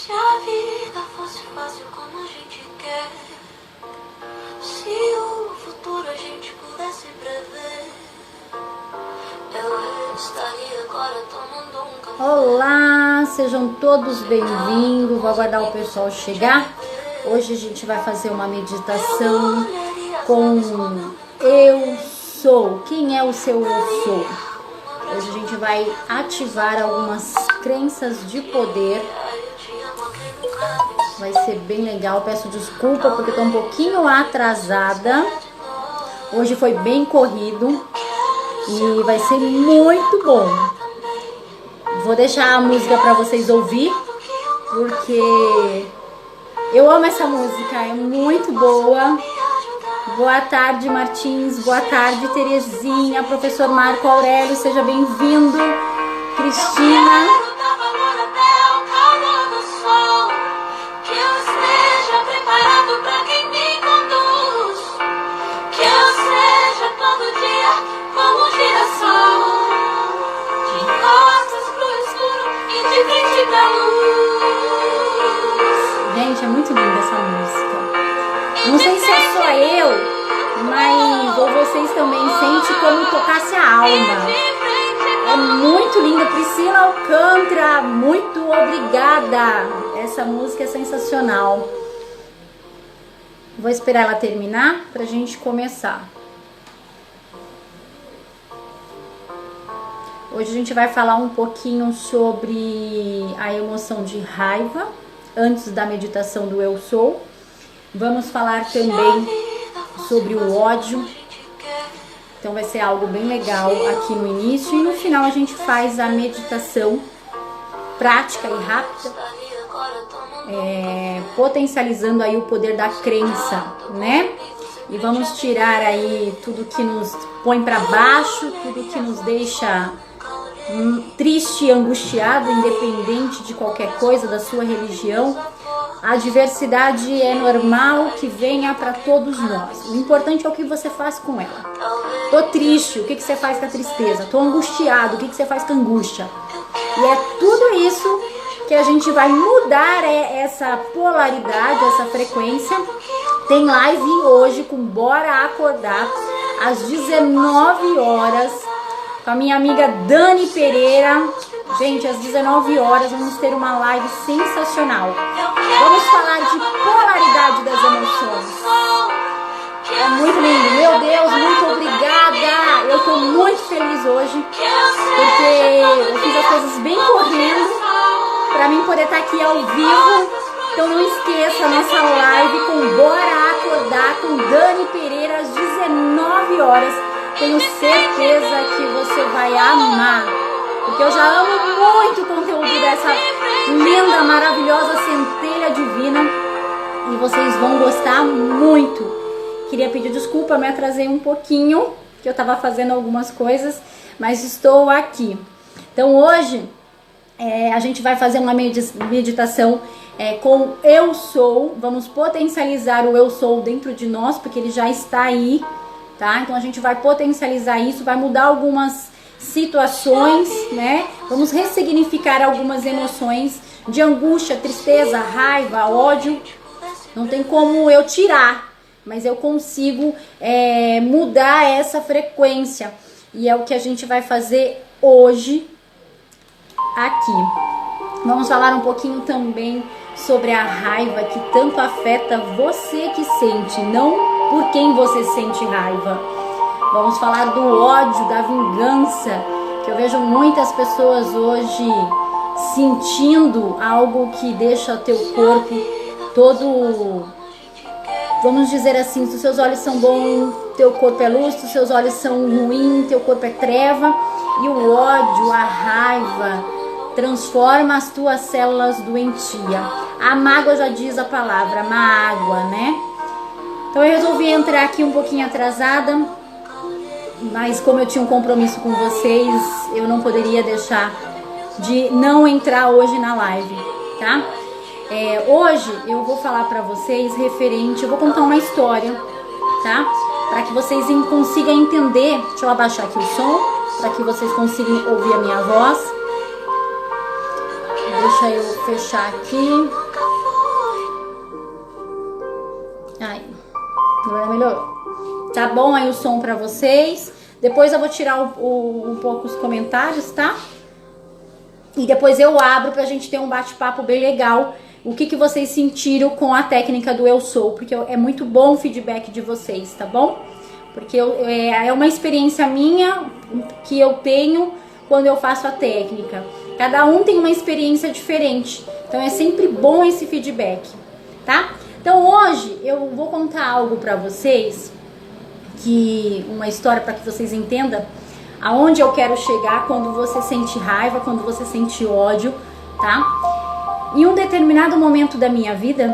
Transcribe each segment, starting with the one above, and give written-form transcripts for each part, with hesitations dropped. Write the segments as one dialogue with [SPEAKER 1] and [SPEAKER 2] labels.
[SPEAKER 1] Se a vida fosse fácil como a gente quer, se o futuro a gente pudesse prever, eu estaria agora tomando um café.
[SPEAKER 2] Olá, sejam todos bem-vindos. Vou aguardar o pessoal chegar. Hoje a gente vai fazer uma meditação com Eu Sou. Quem é o seu Eu Sou? Hoje a gente vai ativar algumas crenças de poder. Vai ser bem legal. Peço desculpa porque estou um pouquinho atrasada. Hoje foi bem corrido e vai ser muito bom. Vou deixar a música para vocês ouvir, porque eu amo essa música, é muito boa. Boa tarde, Martins. Boa tarde, Terezinha. Professor Marco Aurélio, seja bem-vindo. Cristina. Gente, é muito linda essa música. Não sei se é só eu, mas ou vocês também sentem como tocasse a alma. É muito linda. Priscila Alcântara, muito obrigada. Essa música é sensacional. Vou esperar ela terminar pra gente começar. Hoje a gente vai falar um pouquinho sobre a emoção de raiva, antes da meditação do Eu Sou. Vamos falar também sobre o ódio. Então vai ser algo bem legal aqui no início. E no final a gente faz a meditação prática e rápida, potencializando aí o poder da crença, né? E vamos tirar aí tudo que nos põe para baixo, tudo que nos deixa triste e angustiado, independente de qualquer coisa, da sua religião. A diversidade é normal que venha para todos nós. O importante é o que você faz com ela. Tô triste, o que você faz com a tristeza? Tô angustiado, o que você faz com a angústia? E é tudo isso que a gente vai mudar, essa polaridade, essa frequência. Tem live hoje com Bora Acordar, às 19 horas, com a minha amiga Dani Pereira. Gente, às 19 horas vamos ter uma live sensacional. Vamos falar de polaridade das emoções. É muito lindo. Meu Deus, muito obrigada. Eu tô muito feliz hoje, porque eu fiz as coisas bem correndo para mim poder estar aqui ao vivo. Então não esqueça a nossa live com Bora Acordar com Dani Pereira às 19 horas. Tenho certeza que você vai amar, porque eu já amo muito o conteúdo dessa linda, maravilhosa centelha divina e vocês vão gostar muito. Queria pedir desculpa, me atrasei um pouquinho, que eu estava fazendo algumas coisas, mas estou aqui. Então hoje a gente vai fazer uma meditação com Eu Sou. Vamos potencializar o Eu Sou dentro de nós, porque ele já está aí, tá? Então a gente vai potencializar isso, vai mudar algumas situações, né? Vamos ressignificar algumas emoções de angústia, tristeza, raiva, ódio. Não tem como eu tirar, mas eu consigo mudar essa frequência. E é o que a gente vai fazer hoje aqui. Vamos falar um pouquinho também sobre a raiva que tanto afeta você que sente, não por quem você sente raiva. Vamos falar do ódio, da vingança, que eu vejo muitas pessoas hoje sentindo algo que deixa teu corpo todo, vamos dizer assim, se os seus olhos são bons, teu corpo é luz, se os seus olhos são ruins, teu corpo é treva. E o ódio, a raiva, transforma as tuas células doentia. A mágoa, já diz a palavra, mágoa, né? Então eu resolvi entrar aqui um pouquinho atrasada, mas como eu tinha um compromisso com vocês, eu não poderia deixar de não entrar hoje na live, tá? Hoje eu vou falar pra vocês referente, eu vou contar uma história, tá? Para que vocês consigam entender. Deixa eu abaixar aqui o som, para que vocês consigam ouvir a minha voz. Deixa eu fechar aqui.
[SPEAKER 1] nunca foi.
[SPEAKER 2] Aí, agora melhorou. Tá bom aí o som pra vocês. Depois eu vou tirar um pouco os comentários, tá? E depois eu abro pra gente ter um bate-papo bem legal. O que vocês sentiram com a técnica do Eu Sou. Porque é muito bom o feedback de vocês, tá bom? Porque é uma experiência minha que eu tenho quando eu faço a técnica. Cada um tem uma experiência diferente. Então é sempre bom esse feedback, tá? Então hoje eu vou contar algo pra vocês, uma história para que vocês entendam aonde eu quero chegar quando você sente raiva, quando você sente ódio, tá? Em um determinado momento da minha vida,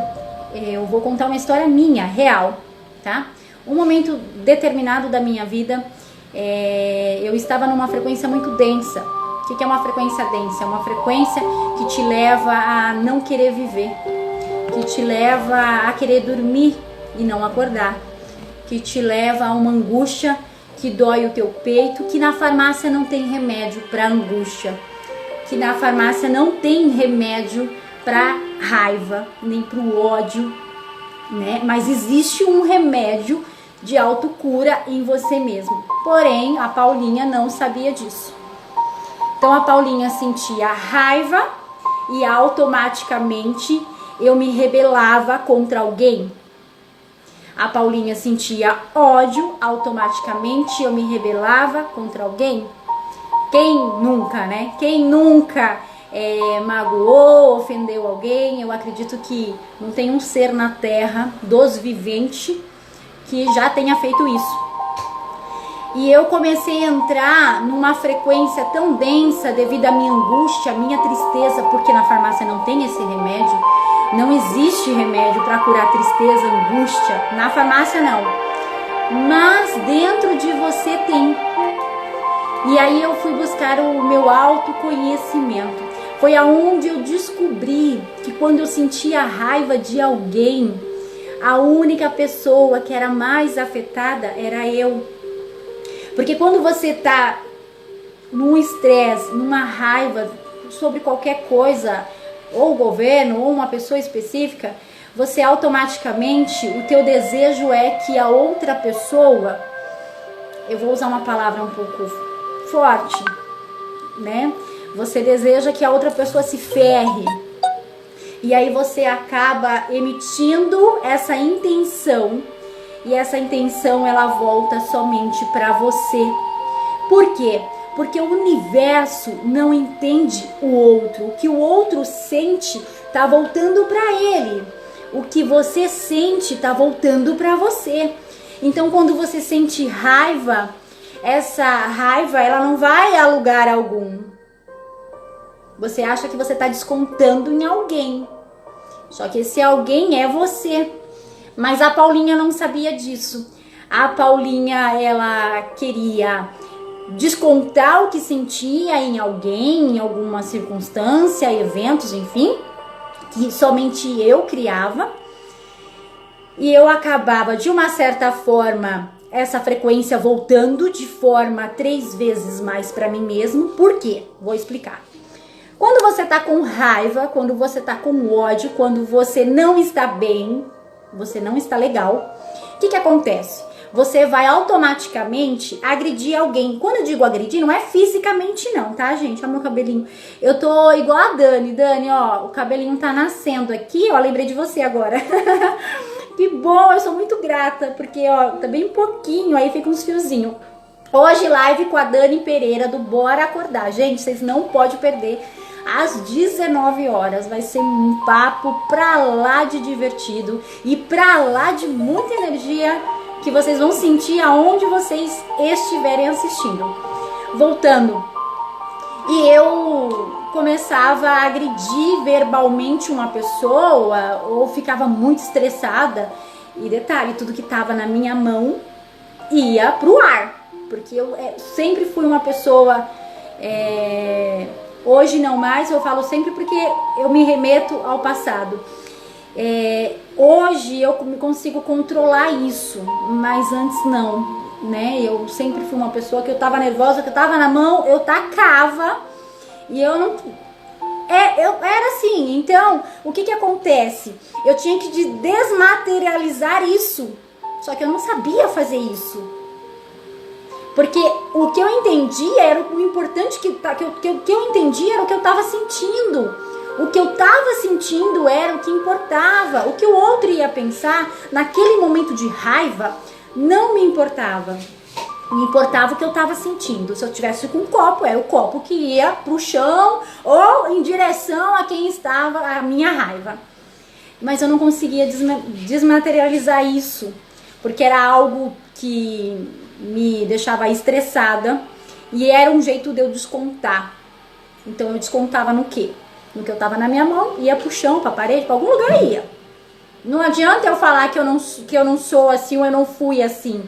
[SPEAKER 2] eu vou contar uma história minha, real, tá? Um momento determinado da minha vida, eu estava numa frequência muito densa. O que é uma frequência densa? É uma frequência que te leva a não querer viver, que te leva a querer dormir e não acordar, que te leva a uma angústia que dói o teu peito, que na farmácia não tem remédio para angústia, que na farmácia não tem remédio para raiva, nem para o ódio, né? Mas existe um remédio de autocura em você mesmo. Porém, a Paulinha não sabia disso. Então a Paulinha sentia raiva e automaticamente eu me rebelava contra alguém. A Paulinha sentia ódio, automaticamente eu me rebelava contra alguém. Quem nunca, né? Quem nunca magoou, ofendeu alguém? Eu acredito que não tem um ser na terra dos viventes que já tenha feito isso. E eu comecei a entrar numa frequência tão densa devido à minha angústia, à minha tristeza, porque na farmácia não tem esse remédio. Não existe remédio para curar tristeza, angústia. Na farmácia não. Mas dentro de você tem. E aí eu fui buscar o meu autoconhecimento. Foi aonde eu descobri que quando eu sentia a raiva de alguém, a única pessoa que era mais afetada era eu. Porque quando você tá num estresse, numa raiva sobre qualquer coisa, ou o governo, ou uma pessoa específica, você automaticamente, o teu desejo é que a outra pessoa, eu vou usar uma palavra um pouco forte, né? Você deseja que a outra pessoa se ferre. E aí você acaba emitindo essa intenção, e essa intenção ela volta somente para você. Por quê? Porque o universo não entende o outro. O que o outro sente tá voltando para ele. O que você sente tá voltando para você. Então, quando você sente raiva, essa raiva ela não vai a lugar algum. Você acha que você tá descontando em alguém. Só que esse alguém é você. Mas a Paulinha não sabia disso. A Paulinha, ela queria descontar o que sentia em alguém, em alguma circunstância, eventos, enfim, que somente eu criava. E eu acabava, de uma certa forma, essa frequência voltando de forma 3 vezes mais para mim mesmo. Por quê? Vou explicar. Quando você tá com raiva, quando você tá com ódio, quando você não está bem, você não está legal, o que acontece? Você vai automaticamente agredir alguém. Quando eu digo agredir, não é fisicamente não, tá, gente? Olha meu cabelinho. Eu tô igual a Dani. Dani, ó, o cabelinho tá nascendo aqui, ó, lembrei de você agora. Que bom, eu sou muito grata, porque, ó, tá bem pouquinho, aí fica uns fiozinhos. Hoje, live com a Dani Pereira, do Bora Acordar. Gente, vocês não podem perder. Às 19 horas vai ser um papo pra lá de divertido e pra lá de muita energia que vocês vão sentir aonde vocês estiverem assistindo. Voltando, e eu começava a agredir verbalmente uma pessoa ou ficava muito estressada. E detalhe, tudo que tava na minha mão ia pro ar, porque eu sempre fui uma pessoa... Hoje não mais, eu falo sempre porque eu me remeto ao passado. Hoje eu consigo controlar isso, mas antes não, né? Eu sempre fui uma pessoa que eu tava nervosa, que eu tava na mão, eu tacava e eu não... Eu era assim. Então, o que acontece? Eu tinha que desmaterializar isso. Só que eu não sabia fazer isso. Porque o que eu entendi era o importante, que eu entendi era o que eu estava sentindo. O que eu estava sentindo era o que importava. O que o outro ia pensar naquele momento de raiva não me importava. Me importava o que eu estava sentindo. Se eu tivesse com um copo, era o copo que ia pro chão ou em direção a quem estava a minha raiva. Mas eu não conseguia desmaterializar isso, porque era algo que me deixava estressada e era um jeito de eu descontar. Então eu descontava no quê? No que eu tava na minha mão, ia pro chão, pra parede, pra algum lugar ia. Não adianta eu falar que eu não sou assim ou eu não fui assim,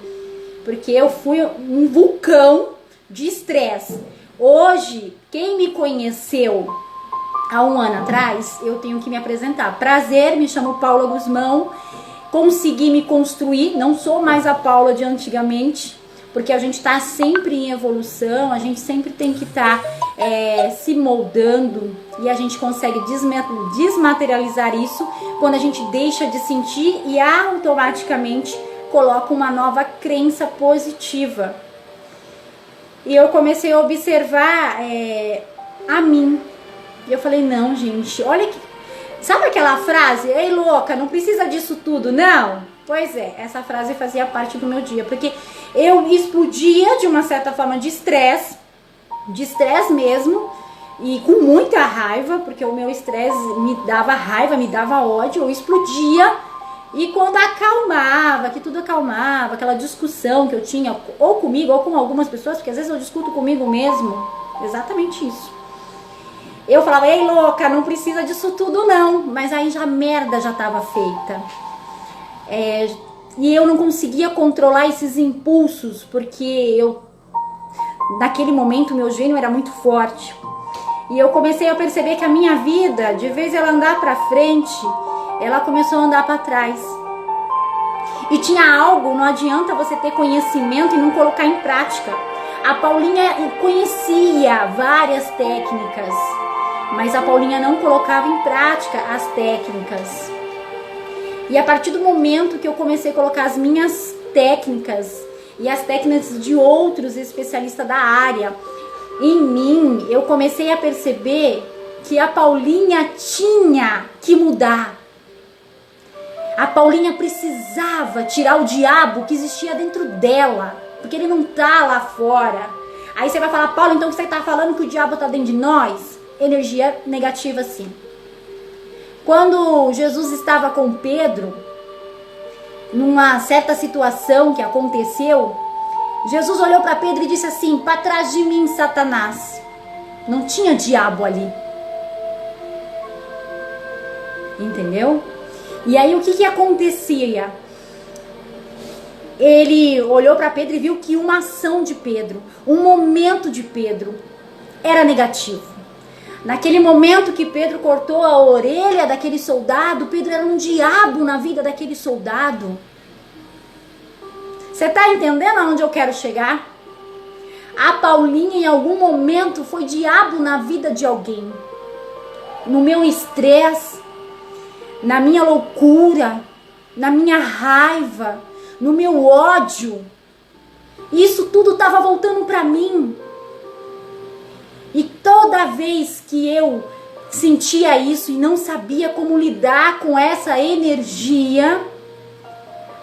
[SPEAKER 2] porque eu fui um vulcão de estresse. Hoje, quem me conheceu há um ano atrás, eu tenho que me apresentar. Prazer, me chamo Paula Guzmão. Consegui me construir, não sou mais a Paula de antigamente, porque a gente está sempre em evolução, a gente sempre tem que estar se moldando, e a gente consegue desmaterializar isso quando a gente deixa de sentir e automaticamente coloca uma nova crença positiva. E eu comecei a observar a mim, e eu falei, não, gente, olha que... Sabe aquela frase, ei louca, não precisa disso tudo, não? Pois é, essa frase fazia parte do meu dia, porque eu explodia de uma certa forma de estresse mesmo, e com muita raiva, porque o meu estresse me dava raiva, me dava ódio, eu explodia, e quando acalmava, que tudo acalmava, aquela discussão que eu tinha, ou comigo, ou com algumas pessoas, porque às vezes eu discuto comigo mesmo, exatamente isso. Eu falava, ei louca, não precisa disso tudo não, mas aí já a merda já estava feita. E eu não conseguia controlar esses impulsos, porque naquele momento meu gênio era muito forte. E eu comecei a perceber que a minha vida, de vez ela andar pra frente, ela começou a andar pra trás. E tinha algo, não adianta você ter conhecimento e não colocar em prática. A Paulinha conhecia várias técnicas, mas a Paulinha não colocava em prática as técnicas. E a partir do momento que eu comecei a colocar as minhas técnicas e as técnicas de outros especialistas da área em mim, eu comecei a perceber que a Paulinha tinha que mudar. A Paulinha precisava tirar o diabo que existia dentro dela, porque ele não tá lá fora. Aí você vai falar, Paula, então você tá falando que o diabo tá dentro de nós? Energia negativa, sim. Quando Jesus estava com Pedro, numa certa situação que aconteceu, Jesus olhou para Pedro e disse assim, para trás de mim, Satanás. Não tinha diabo ali. Entendeu? E aí o que acontecia? Ele olhou para Pedro e viu que uma ação de Pedro, um momento de Pedro era negativo. Naquele momento que Pedro cortou a orelha daquele soldado, Pedro era um diabo na vida daquele soldado. Você tá entendendo aonde eu quero chegar? A Paulinha em algum momento foi diabo na vida de alguém. No meu estresse, na minha loucura, na minha raiva, no meu ódio. Isso tudo estava voltando para mim. E toda vez que eu sentia isso e não sabia como lidar com essa energia,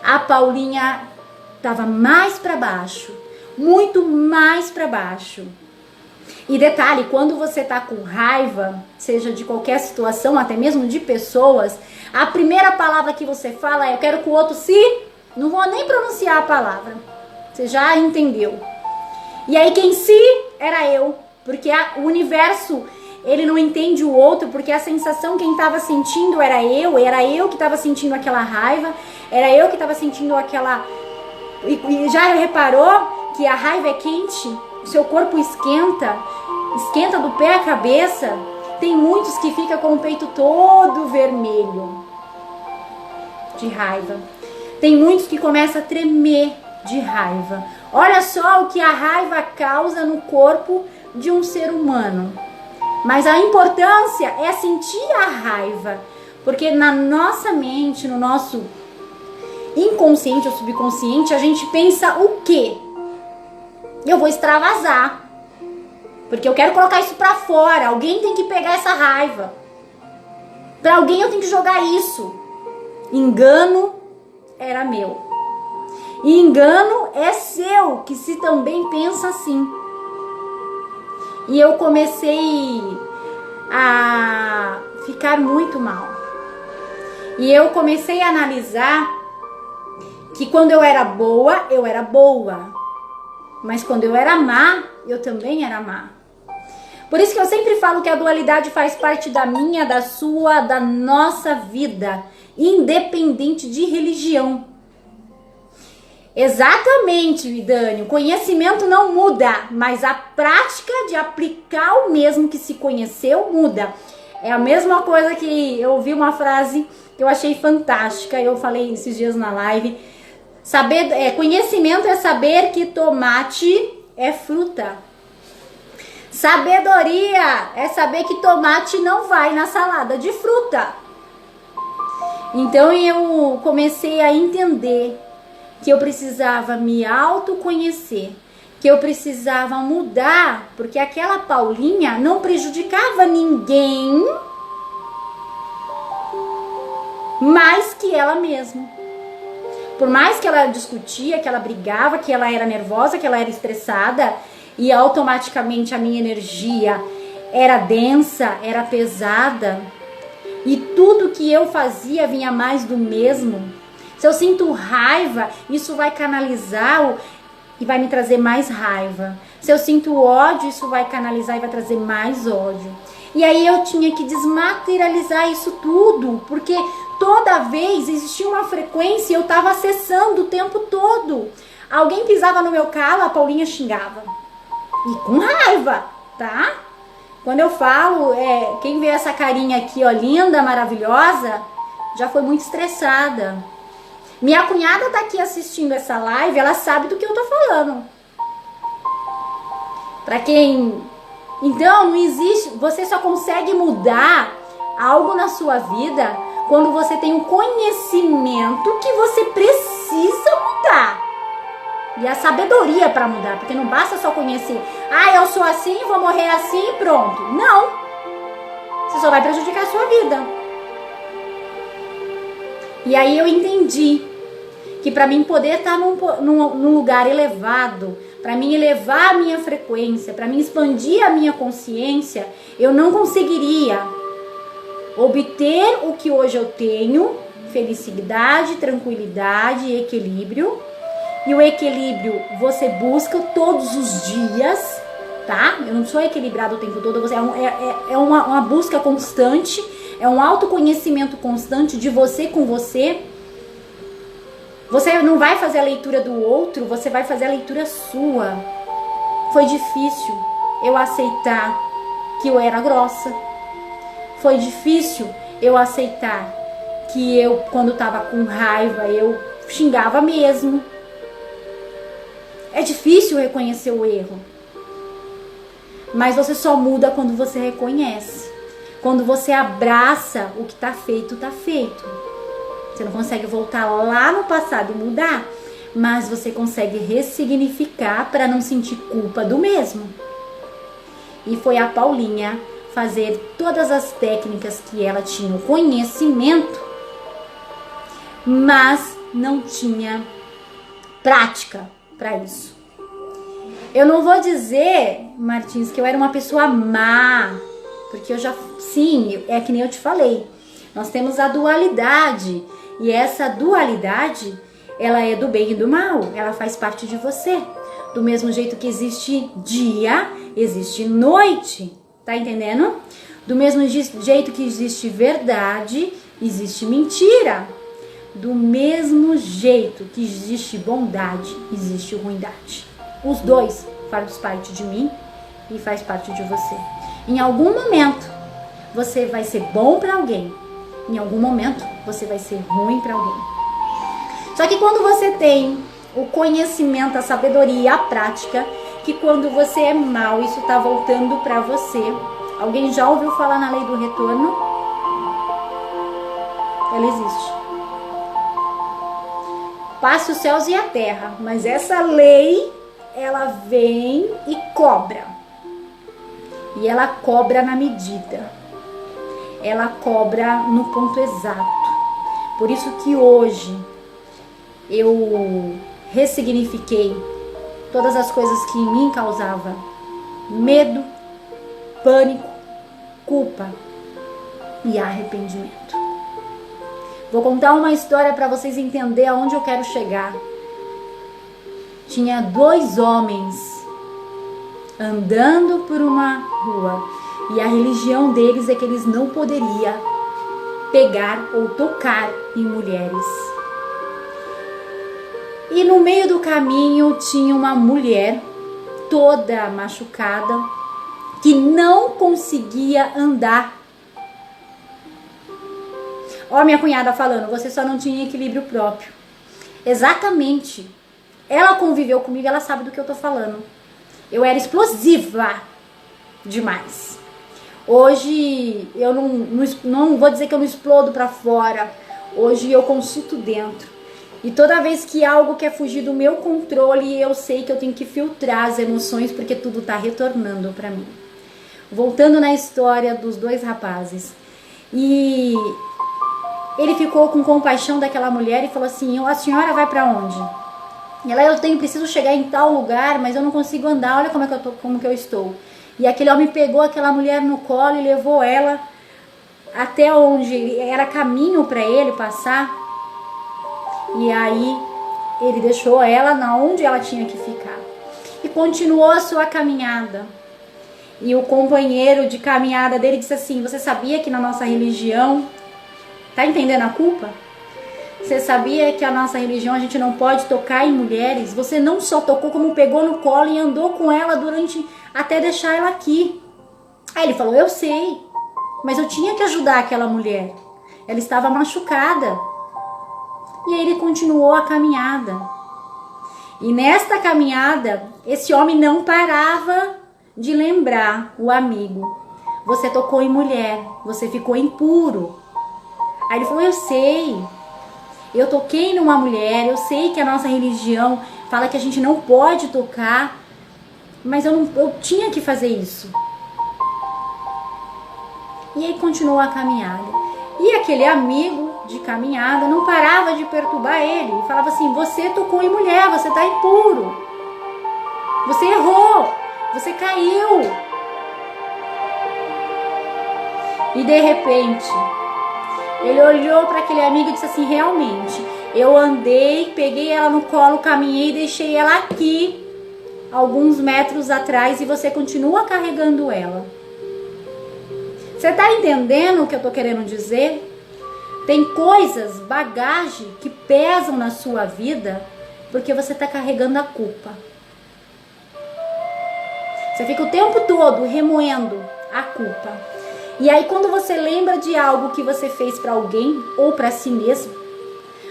[SPEAKER 2] a Paulinha estava mais para baixo, muito mais para baixo. E detalhe, quando você tá com raiva, seja de qualquer situação, até mesmo de pessoas, a primeira palavra que você fala é, eu quero que o outro se... Não vou nem pronunciar a palavra. Você já entendeu. E aí quem se era eu. Porque o universo, ele não entende o outro, porque a sensação quem estava sentindo era eu que estava sentindo aquela raiva, era eu que estava sentindo aquela... E já reparou que a raiva é quente? O seu corpo esquenta do pé à cabeça. Tem muitos que ficam com o peito todo vermelho de raiva. Tem muitos que começam a tremer de raiva. Olha só o que a raiva causa no corpo de um ser humano. Mas a importância é sentir a raiva, porque na nossa mente, no nosso inconsciente ou subconsciente, a gente pensa o quê? Eu vou extravasar, porque eu quero colocar isso pra fora. Alguém tem que pegar essa raiva. Pra alguém eu tenho que jogar isso. Engano era meu. E engano é seu, que se também pensa assim. E eu comecei a ficar muito mal. E eu comecei a analisar que quando eu era boa. Mas quando eu era má, eu também era má. Por isso que eu sempre falo que a dualidade faz parte da minha, da sua, da nossa vida, independente de religião. Exatamente, Dani, o conhecimento não muda, mas a prática de aplicar o mesmo que se conheceu muda. É a mesma coisa que eu ouvi uma frase que eu achei fantástica, eu falei esses dias na live. Conhecimento é saber que tomate é fruta. Sabedoria é saber que tomate não vai na salada de fruta. Então eu comecei a entender que eu precisava me autoconhecer, que eu precisava mudar, porque aquela Paulinha não prejudicava ninguém mais que ela mesma. Por mais que ela discutia, que ela brigava, que ela era nervosa, que ela era estressada, e automaticamente a minha energia era densa, era pesada, e tudo que eu fazia vinha mais do mesmo. Se eu sinto raiva, isso vai canalizar e vai me trazer mais raiva. Se eu sinto ódio, isso vai canalizar e vai trazer mais ódio. E aí eu tinha que desmaterializar isso tudo, porque toda vez existia uma frequência e eu estava acessando o tempo todo. Alguém pisava no meu calo, a Paulinha xingava. E com raiva, tá? Quando eu falo, quem vê essa carinha aqui, ó, linda, maravilhosa, já foi muito estressada. Minha cunhada tá aqui assistindo essa live, ela sabe do que eu tô falando. Pra quem... Então, não existe... Você só consegue mudar algo na sua vida quando você tem um conhecimento que você precisa mudar. E a sabedoria pra mudar, porque não basta só conhecer. Ah, eu sou assim, vou morrer assim e pronto. Não. Você só vai prejudicar a sua vida. E aí eu entendi que para mim poder estar num lugar elevado, para mim elevar a minha frequência, para mim expandir a minha consciência, eu não conseguiria obter o que hoje eu tenho, felicidade, tranquilidade e equilíbrio. E o equilíbrio você busca todos os dias, tá? Eu não sou equilibrado o tempo todo, é uma busca constante, é um autoconhecimento constante de você com você. Você não vai fazer a leitura do outro, você vai fazer a leitura sua. Foi difícil eu aceitar que eu era grossa. Foi difícil eu aceitar que eu, quando tava com raiva, eu xingava mesmo. É difícil reconhecer o erro. Mas você só muda quando você reconhece. Quando você abraça o que tá feito, tá feito. Você não consegue voltar lá no passado e mudar, mas você consegue ressignificar para não sentir culpa do mesmo. E foi a Paulinha fazer todas as técnicas que ela tinha o conhecimento, mas não tinha prática para isso. Eu não vou dizer, Martins, que eu era uma pessoa má, porque eu já, sim, é que nem eu te falei, nós temos a dualidade. E essa dualidade, ela é do bem e do mal, ela faz parte de você. Do mesmo jeito que existe dia, existe noite, tá entendendo? Do mesmo jeito que existe verdade, existe mentira. Do mesmo jeito que existe bondade, existe ruindade. Os dois fazem parte de mim e faz parte de você. Em algum momento, você vai ser bom para alguém. Em algum momento, você vai ser ruim para alguém. Só que quando você tem o conhecimento, a sabedoria, a prática, que quando você é mal, isso tá voltando para você. Alguém já ouviu falar na lei do retorno? Ela existe. Passe os céus e a terra, mas essa lei, ela vem e cobra. E ela cobra na medida. Ela cobra no ponto exato. Por isso que hoje eu ressignifiquei todas as coisas que em mim causavam medo, pânico, culpa e arrependimento. Vou contar uma história para vocês entenderem aonde eu quero chegar. Tinha 2 homens andando por uma rua e a religião deles é que eles não poderiam pegar ou tocar em mulheres. E no meio do caminho tinha uma mulher toda machucada que não conseguia andar. Ó, minha cunhada falando, você só não tinha equilíbrio próprio. Exatamente. Ela conviveu comigo, ela sabe do que eu tô falando. Eu era explosiva demais. Hoje eu não vou dizer que eu não explodo pra fora. Hoje eu consulto dentro. E toda vez que algo quer fugir do meu controle, eu sei que eu tenho que filtrar as emoções porque tudo tá retornando pra mim. Voltando na história dos 2 rapazes. E ele ficou com compaixão daquela mulher e falou assim: a senhora vai pra onde? E ela, preciso chegar em tal lugar, mas eu não consigo andar, olha como que eu estou. E aquele homem pegou aquela mulher no colo e levou ela até onde era caminho para ele passar. E aí ele deixou ela na onde ela tinha que ficar. E continuou a sua caminhada. E o companheiro de caminhada dele disse assim: você sabia que na nossa religião, tá entendendo a culpa? Você sabia que a nossa religião a gente não pode tocar em mulheres? Você não só tocou, como pegou no colo e andou com ela até deixar ela aqui. Aí ele falou: eu sei, mas eu tinha que ajudar aquela mulher. Ela estava machucada. E aí ele continuou a caminhada. E nesta caminhada, esse homem não parava de lembrar o amigo: você tocou em mulher, você ficou impuro. Aí ele falou: eu sei. Eu toquei numa mulher, eu sei que a nossa religião fala que a gente não pode tocar, mas eu tinha que fazer isso. E aí continuou a caminhada. E aquele amigo de caminhada não parava de perturbar ele. E falava assim: você tocou em mulher, você está impuro. Você errou, você caiu. E de repente ele olhou para aquele amigo e disse assim: realmente, eu andei, peguei ela no colo, caminhei e deixei ela aqui, alguns metros atrás, e você continua carregando ela. Você tá entendendo o que eu tô querendo dizer? Tem coisas, bagagem, que pesam na sua vida porque você tá carregando a culpa. Você fica o tempo todo remoendo a culpa. E aí quando você lembra de algo que você fez para alguém ou para si mesmo,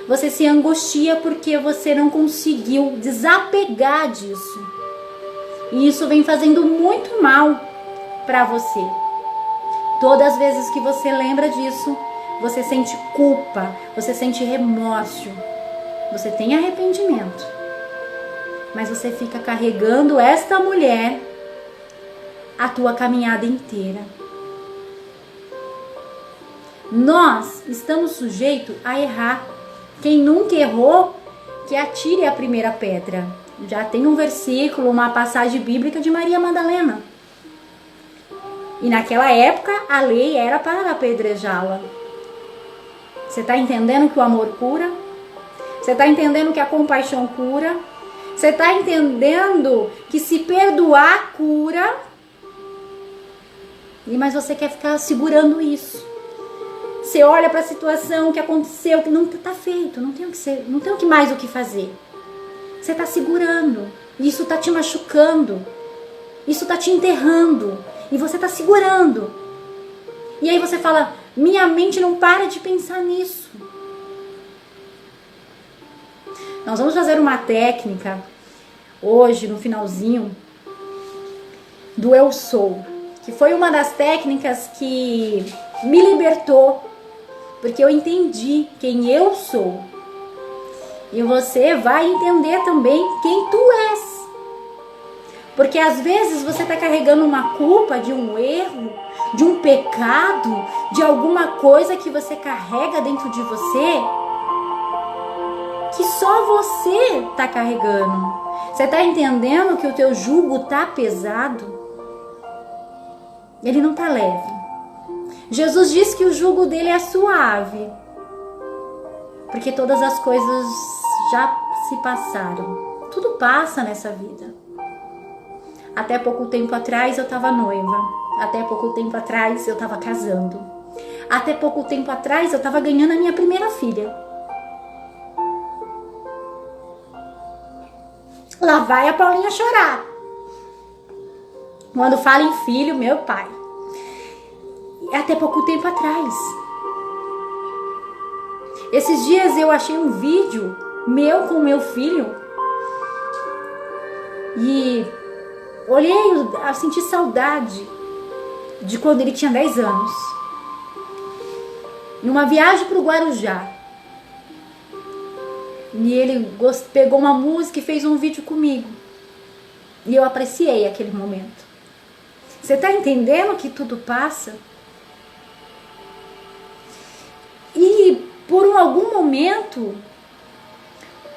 [SPEAKER 2] você se angustia porque você não conseguiu desapegar disso. E isso vem fazendo muito mal para você. Todas as vezes que você lembra disso, você sente culpa, você sente remorso, você tem arrependimento. Mas você fica carregando esta mulher a tua caminhada inteira. Nós estamos sujeitos a errar. Quem nunca errou, que atire a primeira pedra. Já tem um versículo, uma passagem bíblica de Maria Madalena. E naquela época a lei era para apedrejá-la. Você está entendendo que o amor cura? Você está entendendo que a compaixão cura? Você está entendendo que se perdoar cura? Mas você quer ficar segurando isso. Você olha para a situação que aconteceu, que não está feito, não tem o que mais o que fazer. Você está segurando, isso está te machucando, isso está te enterrando, e você está segurando. E aí você fala: minha mente não para de pensar nisso. Nós vamos fazer uma técnica hoje, no finalzinho, do eu sou, que foi uma das técnicas que me libertou, porque eu entendi quem eu sou. E você vai entender também quem tu és. Porque às vezes você está carregando uma culpa de um erro, de um pecado, de alguma coisa que você carrega dentro de você, que só você está carregando. Você está entendendo que o teu jugo está pesado? Ele não está leve. Jesus disse que o jugo dele é suave, porque todas as coisas já se passaram. Tudo passa nessa vida. Até pouco tempo atrás eu estava noiva. Até pouco tempo atrás eu estava casando. Até pouco tempo atrás eu estava ganhando a minha primeira filha. Lá vai a Paulinha chorar. Quando fala em filho, meu pai. Até pouco tempo atrás. Esses dias eu achei um vídeo meu com meu filho. E olhei, eu senti saudade de quando ele tinha 10 anos. Numa viagem para o Guarujá. E ele pegou uma música e fez um vídeo comigo. E eu apreciei aquele momento. Você está entendendo que tudo passa? E por algum momento,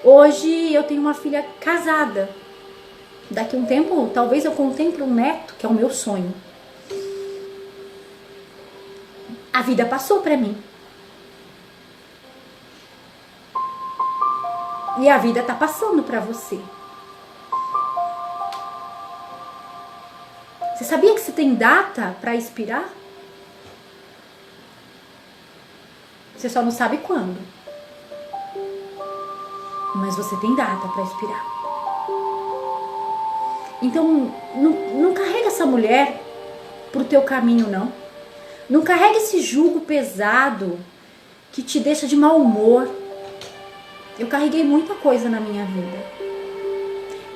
[SPEAKER 2] hoje eu tenho uma filha casada. Daqui a um tempo, talvez eu contemple um neto, que é o meu sonho. A vida passou para mim. E a vida tá passando para você. Você sabia que você tem data para expirar? Você só não sabe quando. Mas você tem data para expirar. Então, não carrega essa mulher pro teu caminho, não. Não carrega esse jugo pesado que te deixa de mau humor. Eu carreguei muita coisa na minha vida.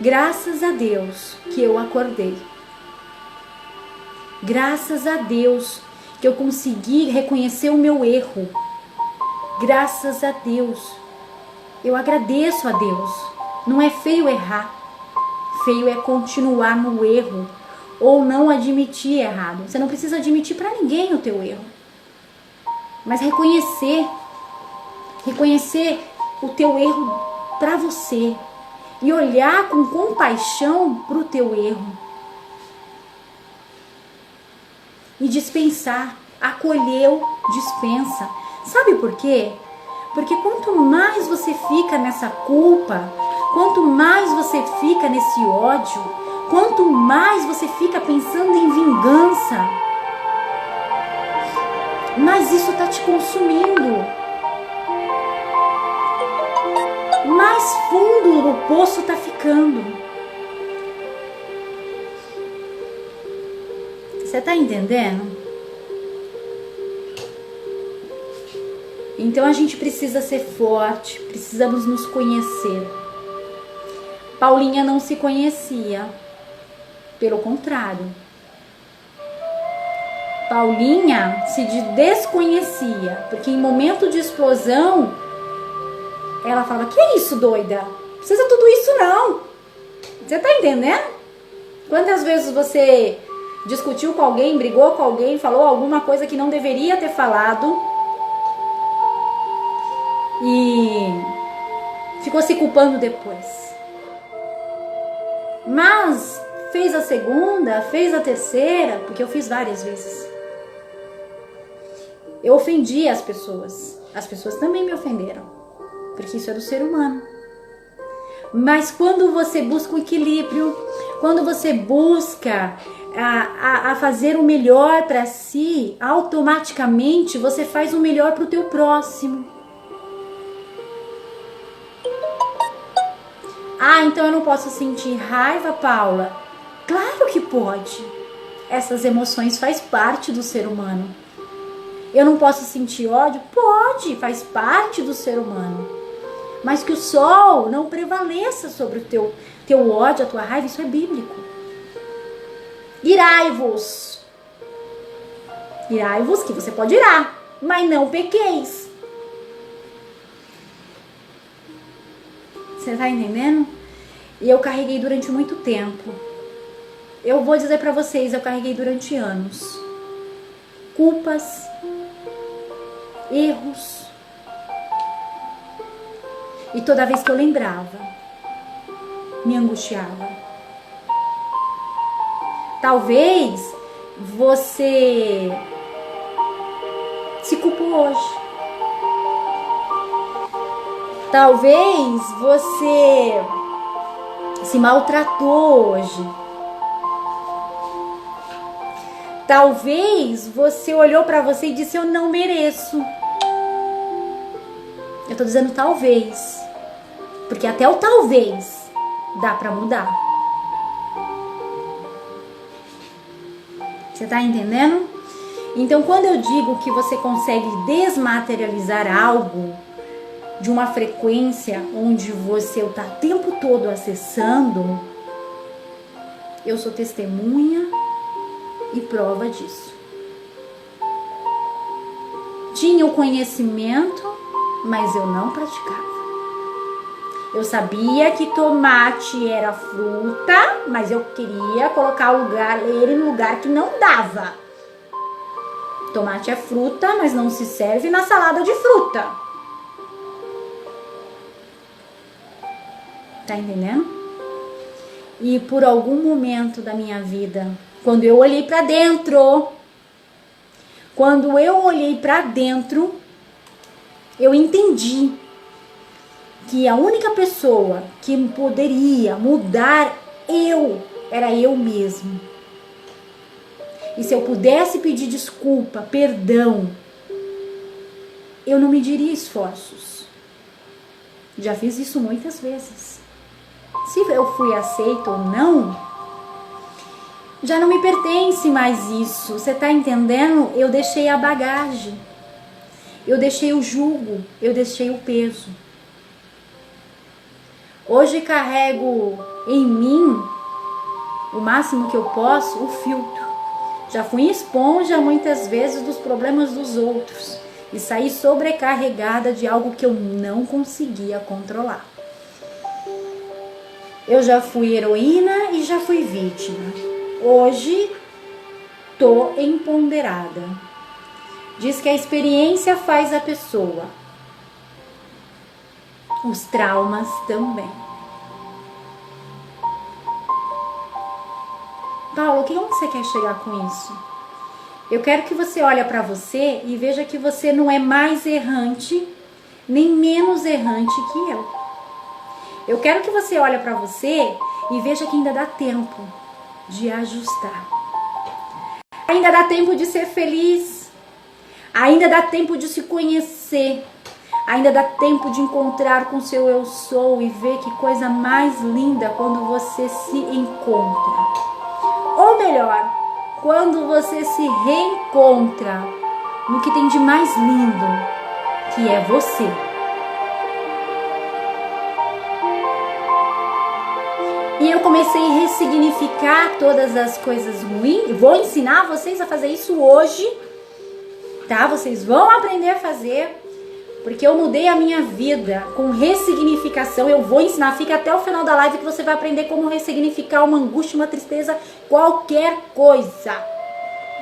[SPEAKER 2] Graças a Deus que eu acordei. Graças a Deus que eu consegui reconhecer o meu erro. Graças a Deus. Eu agradeço a Deus. Não é feio errar. Feio é continuar no erro ou não admitir errado. Você não precisa admitir para ninguém o teu erro. Mas reconhecer o teu erro para você e olhar com compaixão para o teu erro e dispensar. Acolheu, dispensa. Sabe por quê? Porque quanto mais você fica nessa culpa, quanto mais você fica nesse ódio, quanto mais você fica pensando em vingança, mais isso está te consumindo. Mais fundo o poço está ficando. Você está entendendo? Então a gente precisa ser forte, precisamos nos conhecer. Paulinha não se conhecia, pelo contrário. Paulinha se desconhecia, porque em momento de explosão, ela falava, que é isso, doida? Não precisa tudo isso não. Você tá entendendo? Quantas vezes você discutiu com alguém, brigou com alguém, falou alguma coisa que não deveria ter falado e ficou se culpando depois? Mas fez a segunda, fez a terceira, porque eu fiz várias vezes. Eu ofendi as pessoas também me ofenderam, porque isso é do ser humano. Mas quando você busca o equilíbrio, quando você busca a fazer o melhor para si, automaticamente você faz o melhor para o teu próximo. Ah, então eu não posso sentir raiva, Paula? Claro que pode. Essas emoções faz parte do ser humano. Eu não posso sentir ódio? Pode, faz parte do ser humano. Mas que o sol não prevaleça sobre o teu ódio, a tua raiva, isso é bíblico. Irai-vos, Irai-vos, que você pode irar, mas não pequeis. Você tá entendendo? E eu carreguei durante muito tempo. Eu vou dizer pra vocês, eu carreguei durante anos. Culpas, erros. E toda vez que eu lembrava, me angustiava. Talvez você se culpou hoje. Talvez você se maltratou hoje. Talvez você olhou pra você e disse: eu não mereço. Eu tô dizendo talvez, porque até o talvez dá pra mudar. Você tá entendendo? Então, quando eu digo que você consegue desmaterializar algo de uma frequência onde você está o tempo todo acessando, eu sou testemunha e prova disso. Tinha o conhecimento, mas eu não praticava. Eu sabia que tomate era fruta, mas eu queria colocar ele no lugar que não dava. Tomate é fruta, mas não se serve na salada de fruta. Tá entendendo? E por algum momento da minha vida, quando eu olhei pra dentro, eu entendi que a única pessoa que poderia mudar era eu mesmo. E se eu pudesse pedir desculpa, perdão, eu não mediria esforços. Já fiz isso muitas vezes. Se eu fui aceita ou não, já não me pertence mais isso. Você tá entendendo? Eu deixei a bagagem. Eu deixei o jugo. Eu deixei o peso. Hoje carrego em mim, o máximo que eu posso, o filtro. Já fui esponja muitas vezes dos problemas dos outros e saí sobrecarregada de algo que eu não conseguia controlar. Eu já fui heroína e já fui vítima. Hoje tô empoderada. Diz que a experiência faz a pessoa. Os traumas também. Paulo, onde você quer chegar com isso? Eu quero que você olhe para você e veja que você não é mais errante, nem menos errante que eu. Eu quero que você olhe para você e veja que ainda dá tempo de ajustar. Ainda dá tempo de ser feliz. Ainda dá tempo de se conhecer. Ainda dá tempo de encontrar com o seu eu sou e ver que coisa mais linda quando você se encontra. Ou melhor, quando você se reencontra no que tem de mais lindo, que é você. E eu comecei a ressignificar todas as coisas ruins. Vou ensinar vocês a fazer isso hoje, tá? Vocês vão aprender a fazer, porque eu mudei a minha vida com ressignificação. Eu vou ensinar, fica até o final da live que você vai aprender como ressignificar uma angústia, uma tristeza, qualquer coisa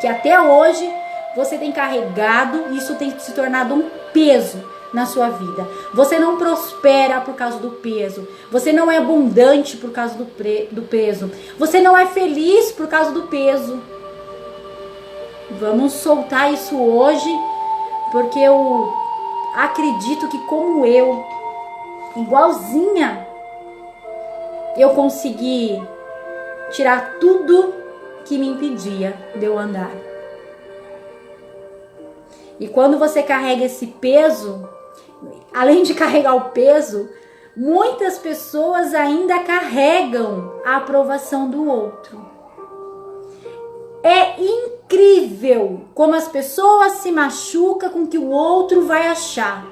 [SPEAKER 2] que até hoje você tem carregado. Isso tem se tornado um peso na sua vida. Você não prospera por causa do peso. Você não é abundante por causa do peso. Você não é feliz por causa do peso. Vamos soltar isso hoje, porque eu acredito que como eu, igualzinha, eu consegui tirar tudo que me impedia de eu andar. E quando você carrega esse peso, além de carregar o peso, muitas pessoas ainda carregam a aprovação do outro. É incrível como as pessoas se machucam com o que o outro vai achar.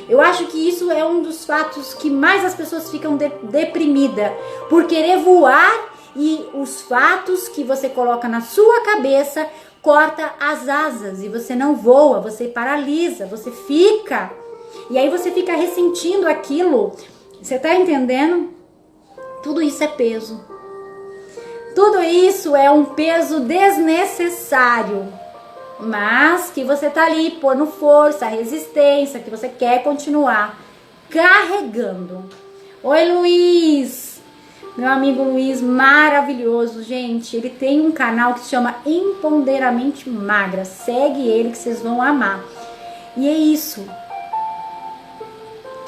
[SPEAKER 2] Eu acho que isso é um dos fatos que mais as pessoas ficam deprimidas, por querer voar, e os fatos que você coloca na sua cabeça corta as asas e você não voa, você paralisa, você fica. E aí você fica ressentindo aquilo. Você tá entendendo? Tudo isso é peso. Tudo isso é um peso desnecessário. Mas que você tá ali pondo força, resistência, que você quer continuar carregando. Oi, Luiz! Meu amigo Luiz, maravilhoso, gente. Ele tem um canal que se chama Empoderamento Magra. Segue ele que vocês vão amar. E é isso.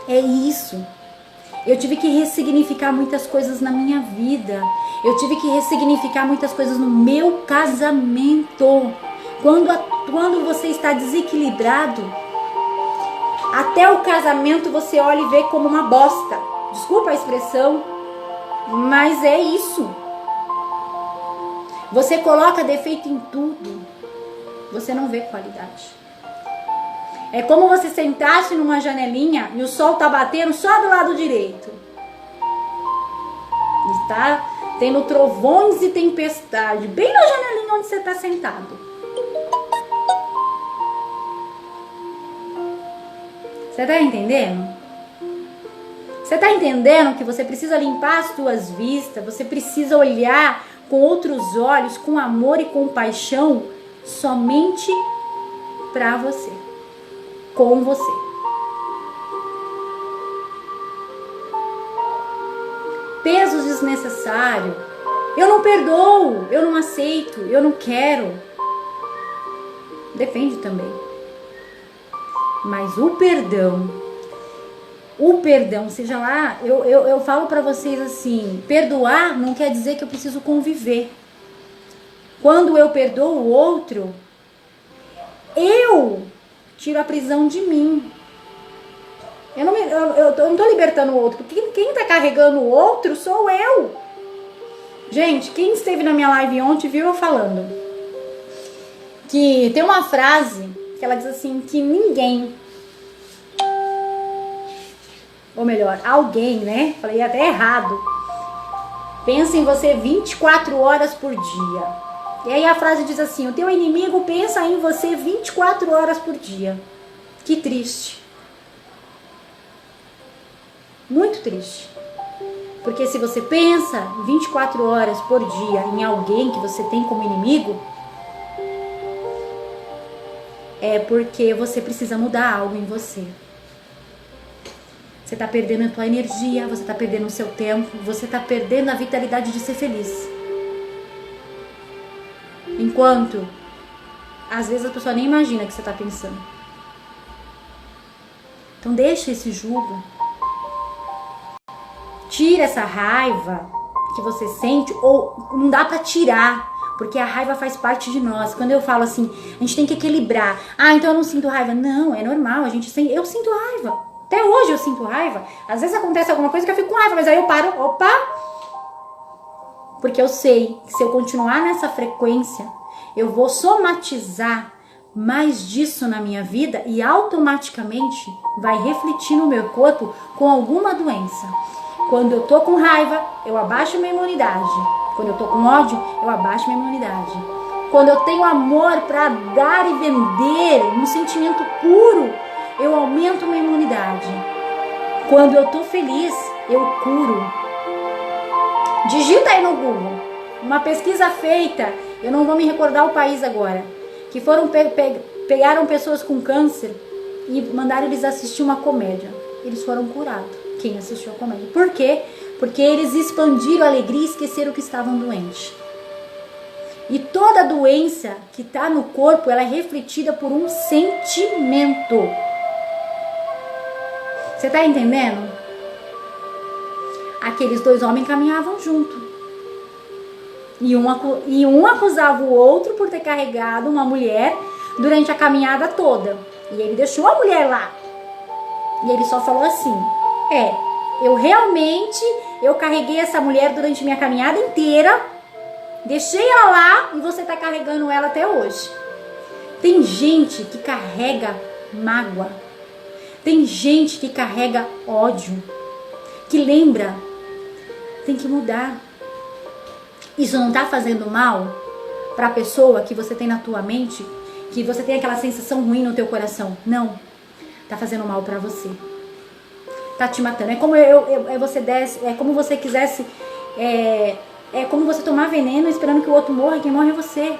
[SPEAKER 2] É isso. Eu tive que ressignificar muitas coisas na minha vida. Eu tive que ressignificar muitas coisas no meu casamento. Quando você está desequilibrado, até o casamento você olha e vê como uma bosta. Desculpa a expressão, mas é isso. Você coloca defeito em tudo, você não vê qualidade. É como você sentasse numa janelinha e o sol tá batendo só do lado direito. E tá tendo trovões e tempestade bem na janelinha onde você tá sentado. Você tá entendendo? Você tá entendendo que você precisa limpar as suas vistas, você precisa olhar com outros olhos, com amor e compaixão, somente pra você, com você. Pesos desnecessários. Eu não perdoo, eu não aceito, eu não quero. Depende também. Mas o perdão, seja lá, eu falo pra vocês assim, perdoar não quer dizer que eu preciso conviver. Quando eu perdoo o outro, eu tiro a prisão de mim. Eu não tô libertando o outro, porque quem tá carregando o outro sou eu. Gente, quem esteve na minha live ontem viu eu falando que tem uma frase que ela diz assim, que ninguém, ou melhor, alguém, né? Falei até errado. Pensa em você 24 horas por dia. E aí a frase diz assim, o teu inimigo pensa em você 24 horas por dia. Que triste. Muito triste. Porque se você pensa 24 horas por dia em alguém que você tem como inimigo, é porque você precisa mudar algo em você. Você está perdendo a tua energia, você está perdendo o seu tempo, você está perdendo a vitalidade de ser feliz. Enquanto, às vezes a pessoa nem imagina que você está pensando. Então deixa esse julgo. Tira essa raiva que você sente, ou não dá para tirar. Porque a raiva faz parte de nós. Quando eu falo assim, a gente tem que equilibrar. Ah, então eu não sinto raiva. Não, é normal. Eu sinto raiva. Até hoje eu sinto raiva. Às vezes acontece alguma coisa que eu fico com raiva, mas aí eu paro. Opa! Porque eu sei que se eu continuar nessa frequência, eu vou somatizar mais disso na minha vida e automaticamente vai refletir no meu corpo com alguma doença. Quando eu tô com raiva, eu abaixo minha imunidade. Quando eu tô com ódio, eu abaixo minha imunidade. Quando eu tenho amor para dar e vender, num sentimento puro, eu aumento minha imunidade. Quando eu tô feliz, eu curo. Digita aí no Google. Uma pesquisa feita, eu não vou me recordar o país agora, que foram pegaram pessoas com câncer e mandaram eles assistir uma comédia. Eles foram curados. Quem assistiu a comédia. Por quê? Porque eles expandiram a alegria e esqueceram que estavam doentes. E toda doença que está no corpo, ela é refletida por um sentimento. Você está entendendo? Aqueles dois homens caminhavam junto. E um acusava o outro por ter carregado uma mulher durante a caminhada toda. E ele deixou a mulher lá. E ele só falou assim, eu carreguei essa mulher durante minha caminhada inteira, deixei ela lá e você tá carregando ela até hoje. Tem gente que carrega mágoa, tem gente que carrega ódio, que lembra, tem que mudar. Isso não tá fazendo mal? pra pessoa que você tem na tua mente, que você tem aquela sensação ruim no teu coração. Não. Tá fazendo mal pra você. Tá te matando. É como é como você quisesse. É como você tomar veneno esperando que o outro morra, e quem morre é você.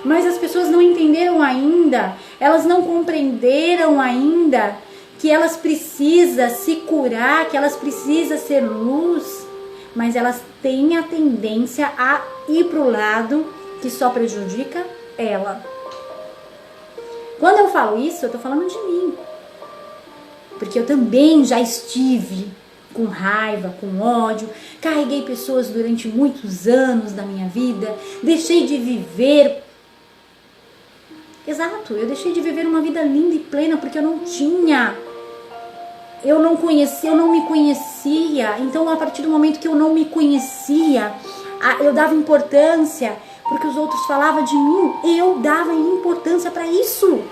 [SPEAKER 2] Mas as pessoas não entenderam ainda, elas não compreenderam ainda que elas precisam se curar, que elas precisam ser luz, mas elas têm a tendência a ir pro lado que só prejudica ela. Quando eu falo isso, eu tô falando de mim. Porque eu também já estive com raiva, com ódio, carreguei pessoas durante muitos anos da minha vida, deixei de viver. Exato, eu deixei de viver uma vida linda e plena porque eu não tinha. Eu não conhecia, eu não me conhecia. Então, a partir do momento que eu não me conhecia, eu dava importância porque os outros falavam de mim. Eu dava importância para isso.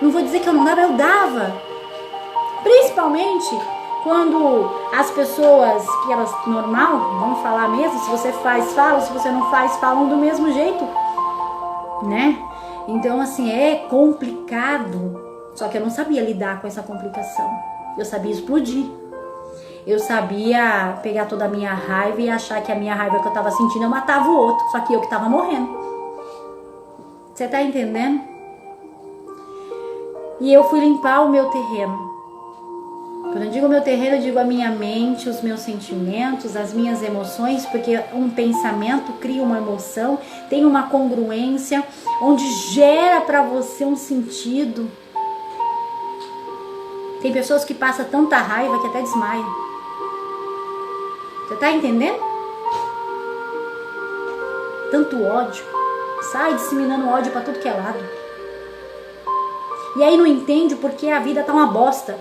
[SPEAKER 2] Não vou dizer que eu não dava, eu dava. Principalmente quando as pessoas, que elas normal, vamos falar mesmo, se você faz, falam, se você não faz, falam do mesmo jeito, né? Então, assim, é complicado. Só que eu não sabia lidar com essa complicação. Eu sabia explodir. Eu sabia pegar toda a minha raiva e achar que a minha raiva que eu tava sentindo, eu matava o outro. Só que eu que tava morrendo. Você tá entendendo? E eu fui limpar o meu terreno. Quando eu digo meu terreno, eu digo a minha mente, os meus sentimentos, as minhas emoções, porque um pensamento cria uma emoção, tem uma congruência, onde gera pra você um sentido. Tem pessoas que passam tanta raiva que até desmaiam. Você tá entendendo? Tanto ódio. Sai disseminando ódio pra tudo que é lado. E aí não entende porque a vida tá uma bosta.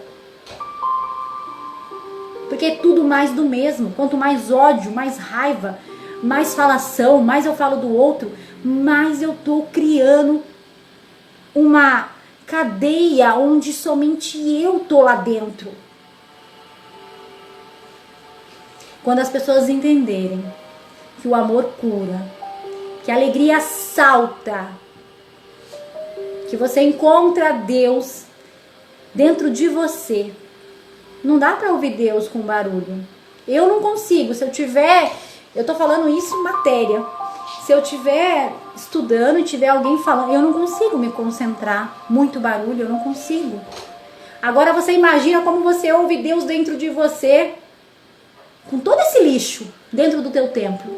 [SPEAKER 2] Porque é tudo mais do mesmo. Quanto mais ódio, mais raiva, mais falação, mais eu falo do outro, mais eu tô criando uma cadeia onde somente eu tô lá dentro. Quando as pessoas entenderem que o amor cura, que a alegria salta, que você encontra Deus dentro de você. Não dá pra ouvir Deus com barulho. Eu não consigo. Se eu tiver... Eu tô falando isso em matéria. Se eu tiver estudando e tiver alguém falando, eu não consigo me concentrar. Muito barulho, eu não consigo. Agora você imagina como você ouve Deus dentro de você, com todo esse lixo dentro do teu templo.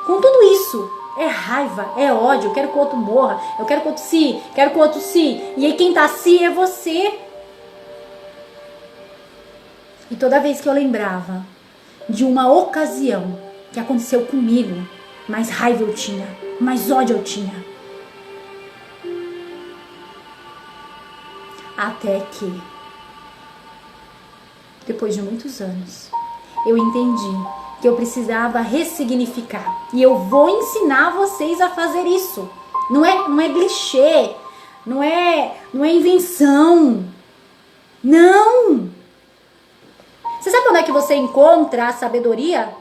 [SPEAKER 2] Com tudo isso. É raiva, é ódio, eu quero que o outro morra, eu quero que o outro se, quero que o outro se. E aí quem tá se é você. E toda vez que eu lembrava de uma ocasião que aconteceu comigo, mais raiva eu tinha, mais ódio eu tinha. Até que, depois de muitos anos, eu entendi que eu precisava ressignificar. E eu vou ensinar vocês a fazer isso. Não é clichê, não é invenção. Não! Você sabe onde é que você encontra a sabedoria?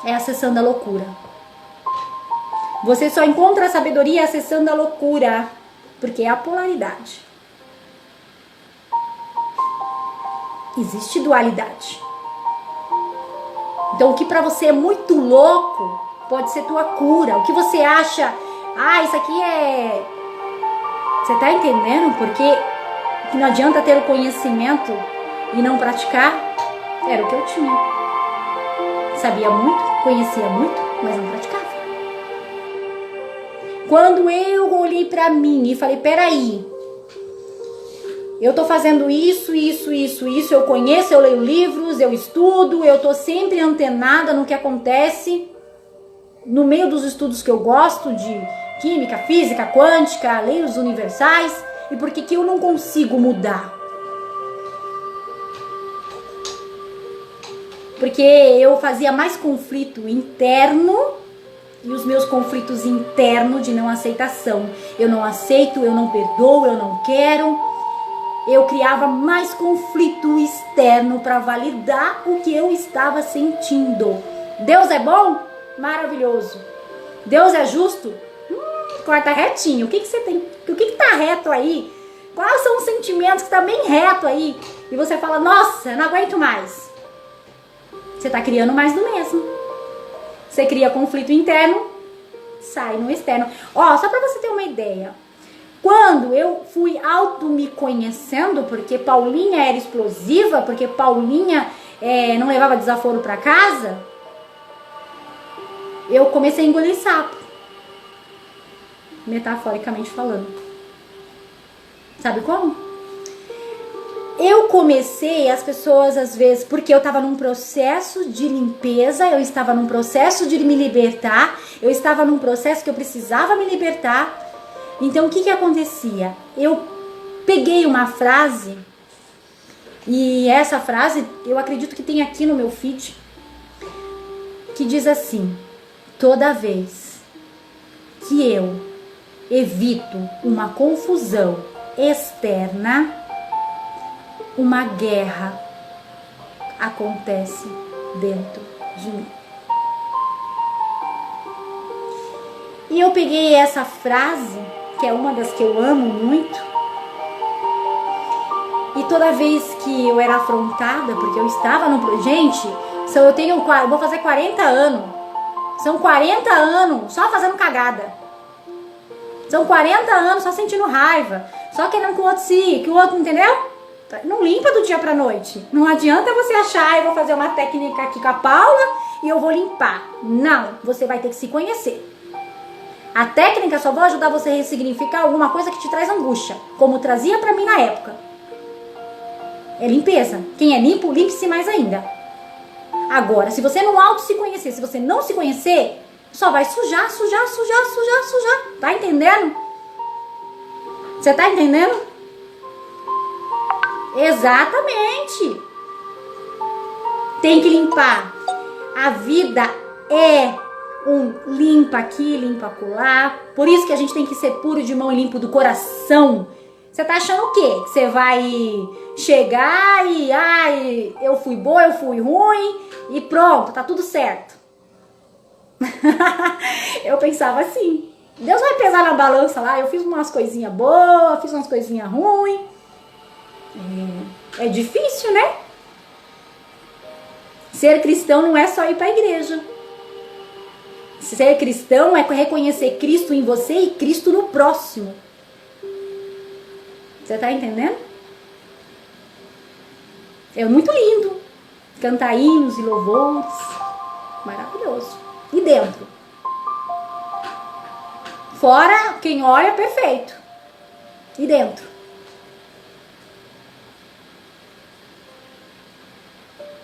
[SPEAKER 2] É acessando a loucura. Você só encontra a sabedoria acessando a loucura, porque é a polaridade. Existe dualidade. Então o que pra você é muito louco pode ser tua cura. O que você acha, isso aqui é... Você tá entendendo? Porque não adianta ter o conhecimento e não praticar. Era o que eu tinha. Sabia muito, conhecia muito, mas não praticava. Quando eu olhei pra mim e falei, peraí, eu tô fazendo isso, eu conheço, eu leio livros, eu estudo, eu tô sempre antenada no que acontece no meio dos estudos que eu gosto, de química, física, quântica, leis universais, e por que eu não consigo mudar? Porque eu fazia mais conflito interno, e os meus conflitos internos de não aceitação. Eu não aceito, eu não perdoo, eu não quero. Eu criava mais conflito externo para validar o que eu estava sentindo. Deus é bom? Maravilhoso. Deus é justo? Corta retinho. O que você tem? O que tá reto aí? Quais são os sentimentos que tá bem reto aí? E você fala, nossa, eu não aguento mais. Você tá criando mais do mesmo. Você cria conflito interno, sai no externo. Ó, só pra você ter uma ideia. Quando eu fui me conhecendo, porque Paulinha era explosiva, porque Paulinha não levava desaforo pra casa, eu comecei a engolir sapo. Metaforicamente falando. Sabe como? Eu comecei, as pessoas às vezes, porque eu estava num processo de limpeza, eu estava num processo de me libertar, eu estava num processo que eu precisava me libertar. Então o que acontecia? Eu peguei uma frase, e essa frase eu acredito que tem aqui no meu feed, que diz assim: toda vez que eu evito uma confusão externa, uma guerra acontece dentro de mim. E eu peguei essa frase, que é uma das que eu amo muito, e toda vez que eu era afrontada, porque eu estava no... Gente, eu vou fazer 40 anos. São 40 anos só fazendo cagada. São 40 anos só sentindo raiva, só querendo que o outro que o outro, entendeu? Não limpa do dia pra noite. Não adianta você achar, eu vou fazer uma técnica aqui com a Paula e eu vou limpar. Não, você vai ter que se conhecer. A técnica só vai ajudar você a ressignificar alguma coisa que te traz angústia, como trazia pra mim na época. É limpeza. Quem é limpo, limpe-se mais ainda. Agora, se você não se conhecer, se você não se conhecer, só vai sujar. Tá entendendo? Você tá entendendo? Exatamente. Tem que limpar. A vida é um limpa aqui, limpa acolá. Por isso que a gente tem que ser puro de mão e limpo do coração. Você tá achando o quê? Que você vai chegar e eu fui boa, eu fui ruim e pronto, tá tudo certo. Eu pensava assim, Deus vai pesar na balança lá, eu fiz umas coisinhas boas, fiz umas coisinhas ruins. É difícil, né? Ser cristão não é só ir pra igreja. Ser cristão é reconhecer Cristo em você e Cristo no próximo. Você tá entendendo? É muito lindo. Cantar hinos e louvores. Maravilhoso. E dentro? Fora, quem olha, perfeito. E dentro?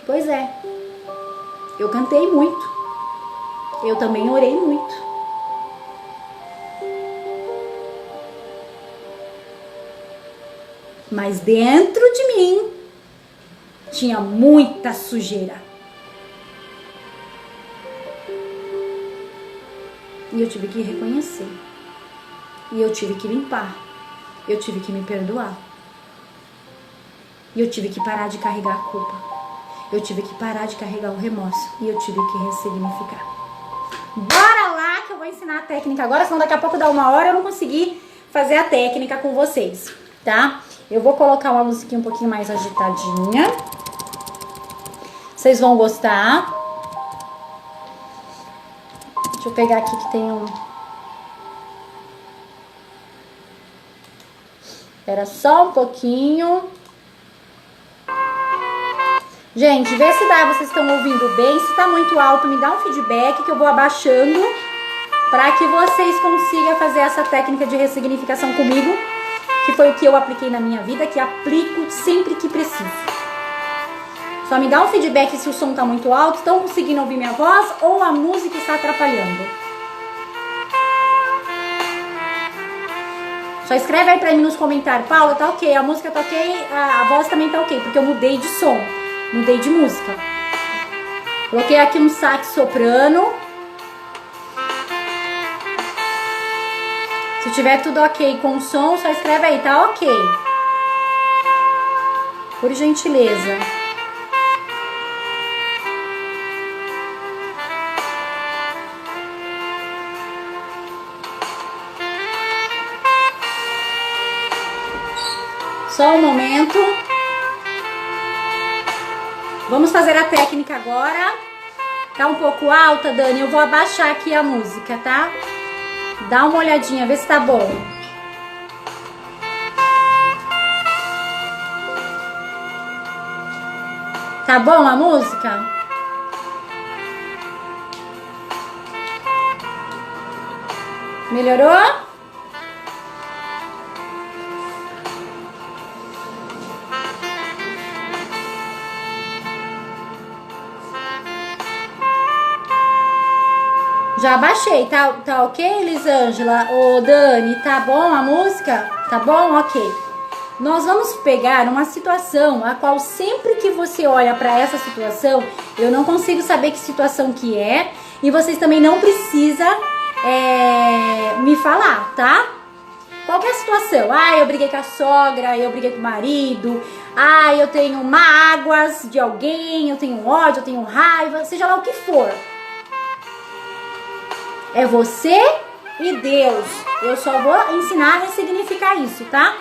[SPEAKER 2] Pois é. Eu cantei muito. Eu também orei muito. Mas dentro de mim tinha muita sujeira. E eu tive que reconhecer. E eu tive que limpar. Eu tive que me perdoar. E eu tive que parar de carregar a culpa. Eu tive que parar de carregar o remorso. E eu tive que ressignificar. Bora lá que eu vou ensinar a técnica agora, senão daqui a pouco dá 1 hora eu não consegui fazer a técnica com vocês, tá? Eu vou colocar uma musiquinha um pouquinho mais agitadinha. Vocês vão gostar. Deixa eu pegar aqui que tem um... Espera só um pouquinho. Gente, vê se dá, vocês estão ouvindo bem. Se tá muito alto, me dá um feedback que eu vou abaixando para que vocês consigam fazer essa técnica de ressignificação comigo, que foi o que eu apliquei na minha vida, que aplico sempre que preciso. Só me dá um feedback se o som tá muito alto, estão conseguindo ouvir minha voz ou a música está atrapalhando. Só escreve aí pra mim nos comentários. Paula, tá ok, a música tá ok, a voz também tá ok, porque eu mudei de som, mudei de música. Coloquei aqui um sax soprano. Se tiver tudo ok com o som, só escreve aí, tá ok. Por gentileza. Só um momento. Vamos fazer a técnica agora. Tá um pouco alta, Dani? Eu vou abaixar aqui a música, tá? Dá uma olhadinha, vê se tá bom. Tá bom a música? Melhorou? Já abaixei, tá ok, Elisângela? Ô, Dani, tá bom a música? Tá bom? Ok. Nós vamos pegar uma situação a qual sempre que você olha para essa situação, eu não consigo saber que situação que é e vocês também não precisam me falar, tá? Qual que é a situação? Eu briguei com a sogra, eu briguei com o marido, eu tenho mágoas de alguém, eu tenho ódio, eu tenho raiva, seja lá o que for. É você e Deus. Eu só vou ensinar a ressignificar isso, tá?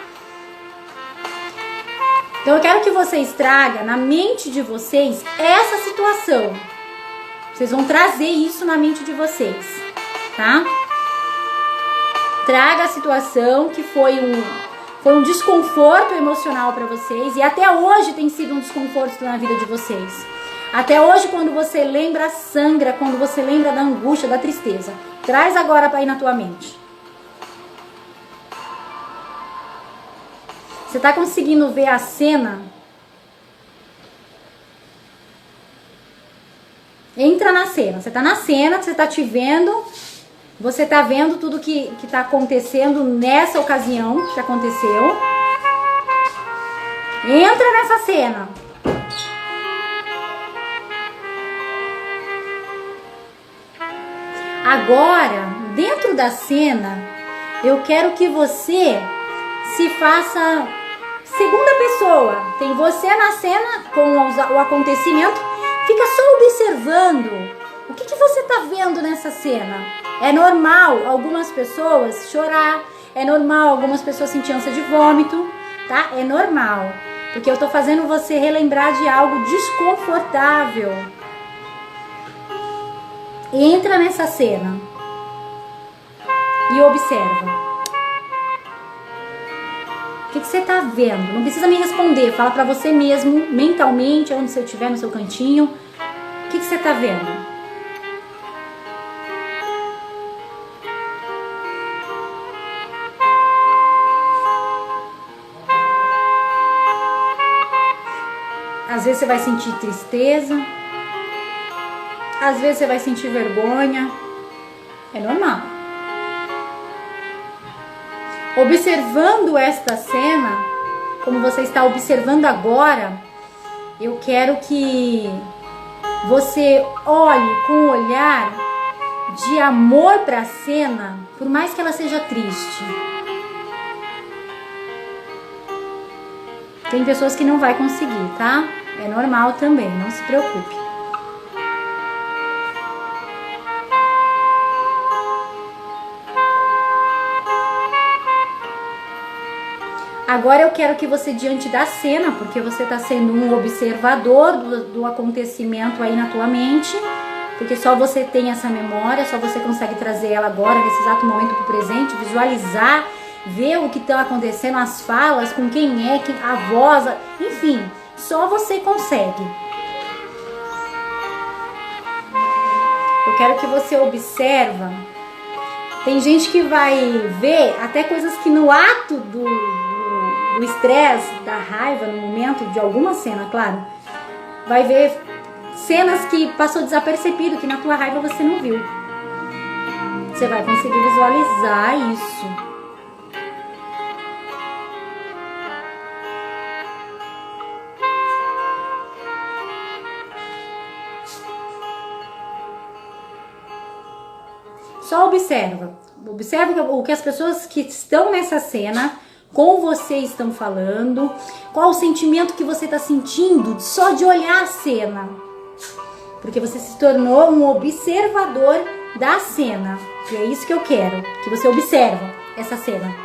[SPEAKER 2] Então eu quero que vocês tragam na mente de vocês essa situação. Vocês vão trazer isso na mente de vocês, tá? Traga a situação que foi um desconforto emocional para vocês e até hoje tem sido um desconforto na vida de vocês. Até hoje, quando você lembra, sangra, quando você lembra da angústia, da tristeza. Traz agora para ir na tua mente. Você tá conseguindo ver a cena? Entra na cena. Você tá na cena, você tá te vendo. Você tá vendo tudo que tá acontecendo nessa ocasião que aconteceu. Entra nessa cena. Agora, dentro da cena, eu quero que você se faça segunda pessoa. Tem você na cena com o acontecimento, fica só observando o que você tá vendo nessa cena. É normal algumas pessoas chorar, é normal algumas pessoas sentir ânsia de vômito, tá? É normal, porque eu tô fazendo você relembrar de algo desconfortável. Entra nessa cena e observa. O que você tá vendo? Não precisa me responder, fala pra você mesmo, mentalmente, onde você estiver no seu cantinho. O que você tá vendo? Às vezes você vai sentir tristeza. Às vezes você vai sentir vergonha. É normal. Observando esta cena, como você está observando agora, eu quero que você olhe com um olhar de amor para a cena, por mais que ela seja triste. Tem pessoas que não vai conseguir, tá? É normal também, não se preocupe. Agora eu quero que você, diante da cena, porque você está sendo um observador do acontecimento aí na tua mente, porque só você tem essa memória, só você consegue trazer ela agora, nesse exato momento pro presente, visualizar, ver o que está acontecendo, as falas, com quem é, a voz, enfim, só você consegue. Eu quero que você observa. Tem gente que vai ver até coisas que no ato do estresse, da raiva, no momento de alguma cena, claro, vai ver cenas que passou desapercebido, que na tua raiva você não viu. Você vai conseguir visualizar isso. Só observa. Observa o que as pessoas que estão nessa cena com você estão falando, qual o sentimento que você está sentindo só de olhar a cena. Porque você se tornou um observador da cena. E é isso que eu quero, que você observa essa cena.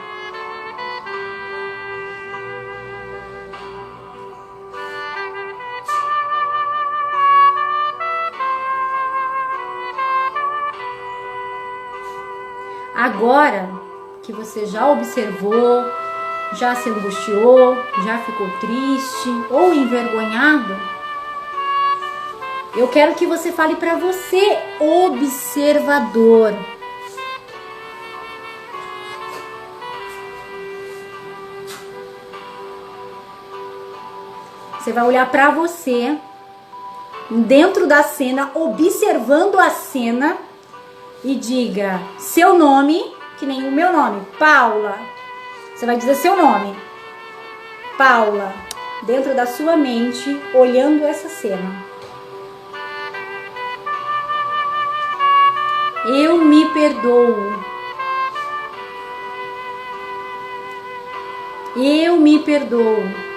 [SPEAKER 2] Agora que você já observou, já se angustiou, já ficou triste ou envergonhado, eu quero que você fale para você, observador. Você vai olhar para você, dentro da cena, observando a cena, e diga seu nome, que nem o meu nome, Paula. Você vai dizer seu nome, Paula, dentro da sua mente, olhando essa cena. Eu me perdoo. Eu me perdoo.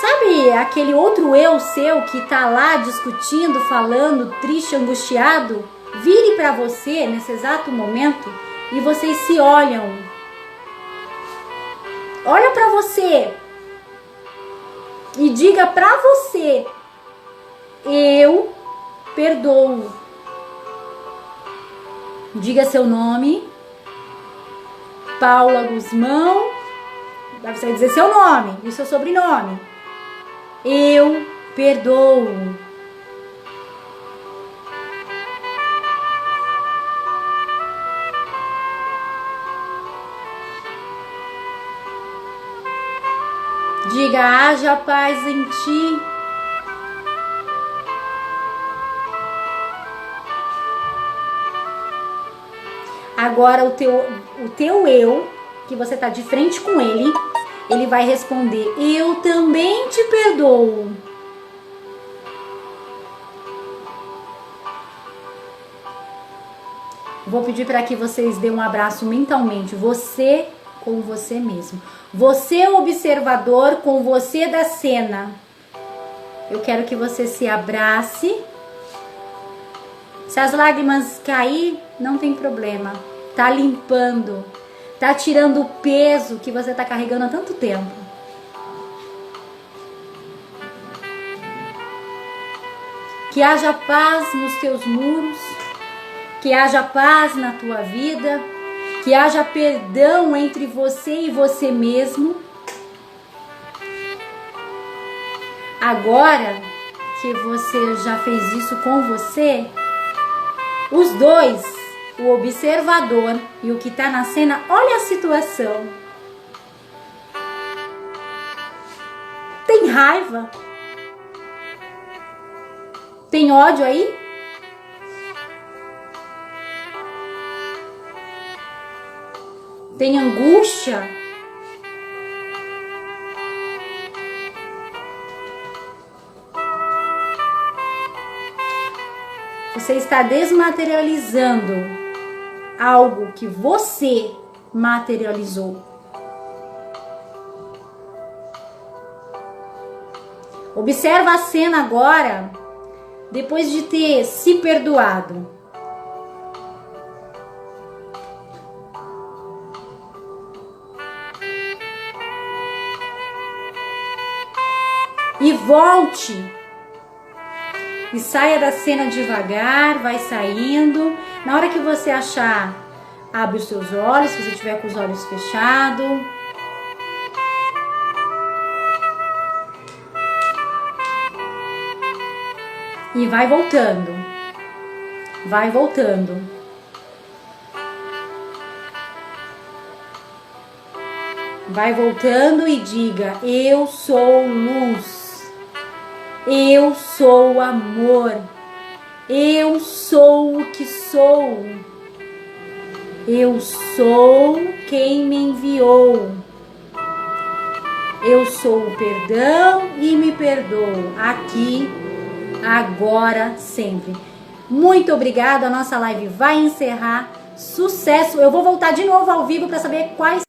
[SPEAKER 2] Sabe aquele outro eu seu que tá lá discutindo, falando, triste, angustiado? Vire para você nesse exato momento e vocês se olham. Olha para você e diga para você: eu perdoo. Diga seu nome, Paula Guzmão. Você vai dizer seu nome e seu sobrenome. Eu perdoo. Diga: haja paz em ti. Agora o teu eu, que você tá de frente com ele vai responder: eu também te perdoo. Vou pedir para que vocês dêem um abraço mentalmente, você com você mesmo. Você observador com você da cena. Eu quero que você se abrace. Se as lágrimas cair, não tem problema. Tá limpando. Tá tirando o peso que você tá carregando há tanto tempo. Que haja paz nos teus muros. Que haja paz na tua vida. Que haja perdão entre você e você mesmo. Agora que você já fez isso com você, os dois, o observador e o que está na cena, olha a situação. Tem raiva? Tem ódio aí? Tem angústia? Você está desmaterializando algo que você materializou. Observa a cena agora, depois de ter se perdoado. E volte. E saia da cena devagar, vai saindo. Na hora que você achar, abre os seus olhos, se você estiver com os olhos fechados. E vai voltando. Vai voltando. Vai voltando e diga: eu sou luz. Eu sou amor. Eu sou o que sou. Eu sou quem me enviou. Eu sou o perdão e me perdoo. Aqui, agora, sempre. Muito obrigada. A nossa live vai encerrar. Sucesso. Eu vou voltar de novo ao vivo para saber quais